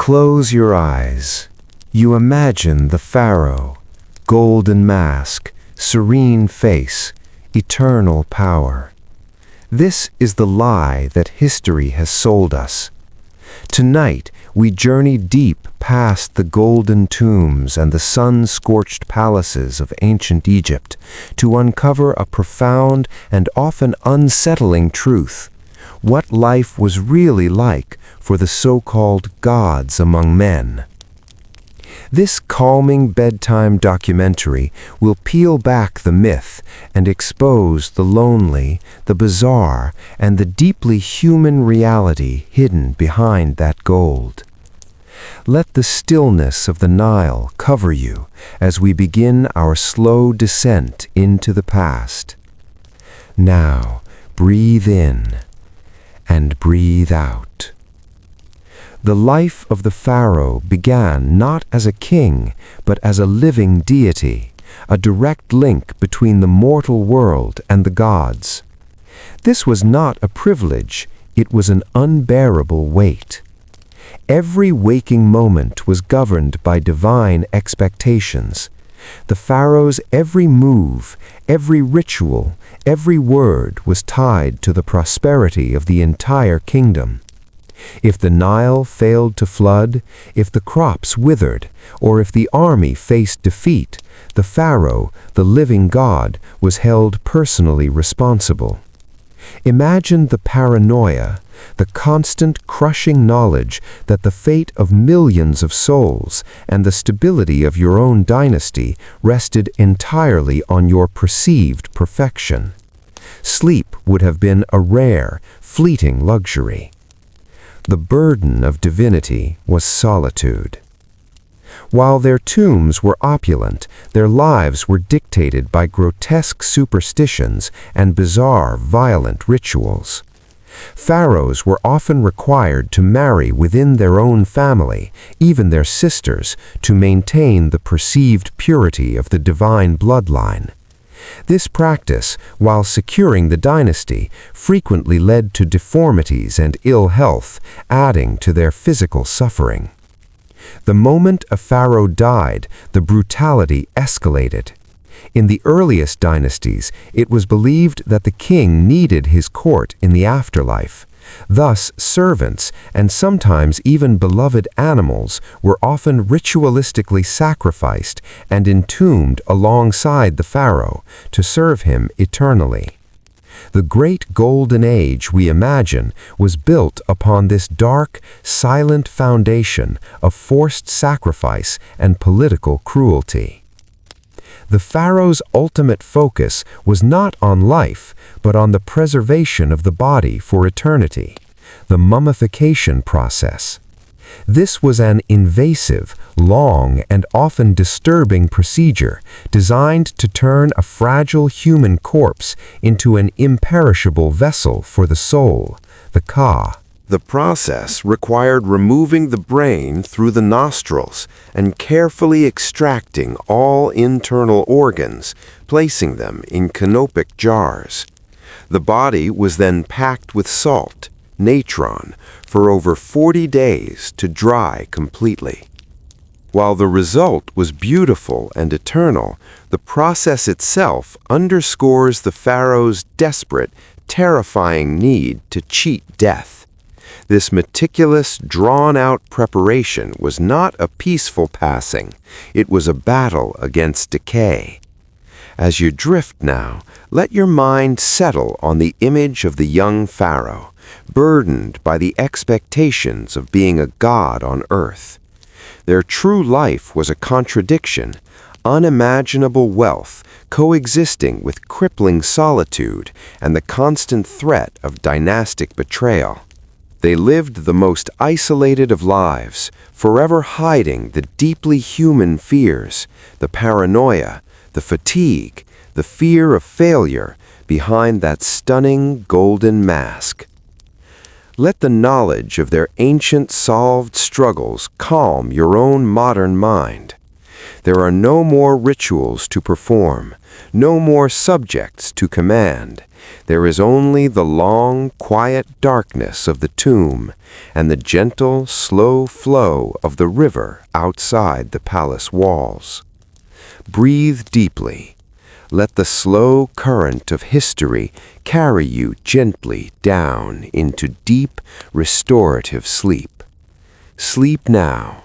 Close your eyes. You imagine the pharaoh, golden mask, serene face, eternal power. This is the lie that history has sold us. Tonight, we journey deep past the golden tombs and the sun-scorched palaces of ancient Egypt to uncover a profound and often unsettling truth: what life was really like for the so-called gods among men. This calming bedtime documentary will peel back the myth and expose the lonely, the bizarre, and the deeply human reality hidden behind that gold. Let the stillness of the Nile cover you as we begin our slow descent into the past. Now, breathe in and breathe out. The life of the pharaoh began not as a king, but as a living deity, a direct link between the mortal world and the gods. This was not a privilege, it was an unbearable weight. Every waking moment was governed by divine expectations. The pharaoh's every move, every ritual, every word was tied to the prosperity of the entire kingdom. If the Nile failed to flood, if the crops withered, or if the army faced defeat, the pharaoh, the living god, was held personally responsible. Imagine the paranoia, the constant crushing knowledge that the fate of millions of souls and the stability of your own dynasty rested entirely on your perceived perfection. Sleep would have been a rare, fleeting luxury. The burden of divinity was solitude. While their tombs were opulent, their lives were dictated by grotesque superstitions and bizarre, violent rituals. Pharaohs were often required to marry within their own family, even their sisters, to maintain the perceived purity of the divine bloodline. This practice, while securing the dynasty, frequently led to deformities and ill health, adding to their physical suffering. The moment a pharaoh died, the brutality escalated. In the earliest dynasties, it was believed that the king needed his court in the afterlife. Thus, servants, and sometimes even beloved animals, were often ritualistically sacrificed and entombed alongside the pharaoh to serve him eternally. The great golden age, we imagine, was built upon this dark, silent foundation of forced sacrifice and political cruelty. The pharaoh's ultimate focus was not on life, but on the preservation of the body for eternity, the mummification process. This was an invasive, long, and often disturbing procedure designed to turn a fragile human corpse into an imperishable vessel for the soul, the Ka. The process required removing the brain through the nostrils and carefully extracting all internal organs, placing them in canopic jars. The body was then packed with salt, natron, for over 40 days to dry completely. While the result was beautiful and eternal, the process itself underscores the pharaoh's desperate, terrifying need to cheat death. This meticulous, drawn-out preparation was not a peaceful passing. It was a battle against decay. As you drift now, let your mind settle on the image of the young pharaoh, burdened by the expectations of being a god on earth. Their true life was a contradiction, unimaginable wealth coexisting with crippling solitude and the constant threat of dynastic betrayal. They lived the most isolated of lives, forever hiding the deeply human fears, the paranoia, the fatigue, the fear of failure behind that stunning golden mask. Let the knowledge of their ancient solved struggles calm your own modern mind. There are no more rituals to perform, no more subjects to command. There is only the long, quiet darkness of the tomb and the gentle, slow flow of the river outside the palace walls. Breathe deeply. Let the slow current of history carry you gently down into deep, restorative sleep. Sleep now,